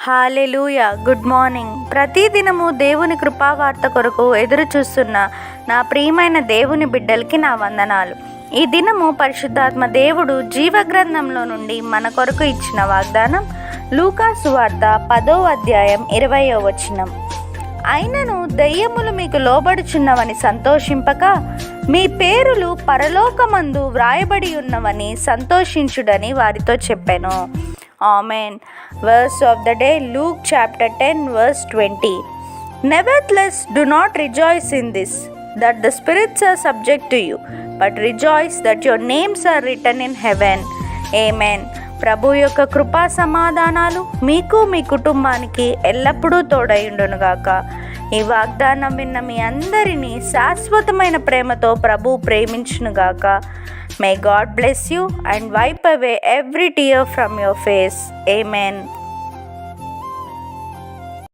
హల్లెలూయా. Good morning. ప్రతిదినము దేవుని కృపావార్త కొరకు ఎదురు చూస్తున్న నా ప్రియమైన దేవుని బిడ్డలకి నా వందనాలు. ఈ దినము పరిశుద్ధాత్మ దేవుడు జీవగ్రంథంలో నుండి మన కొరకు ఇచ్చిన వాగ్దానం లూకా సువార్త 10వ అధ్యాయం 20వ వచనం. అయినను దెయ్యములు మీకు లోబడుచున్నవని సంతోషింపక మీ పేరులు పరలోకమందు వ్రాయబడి ఉన్నవని సంతోషించుడని వారితో చెప్పెను. Amen. Verse of the day, Luke chapter 10 verse 20. Nevertheless, do not rejoice in this, that the spirits are subject to you, but rejoice that your names are written in heaven. Amen. ప్రభు యొక్క కృపా సమాధానాలు మీకు మీ కుటుంబానికి ఎల్లప్పుడూ తోడైండునుగాక. ఈ వాగ్దానం విన్న మీ అందరినీ శాశ్వతమైన ప్రేమతో ప్రభు ప్రేమించునుగాక. May God bless you and wipe away every tear from your face. Amen.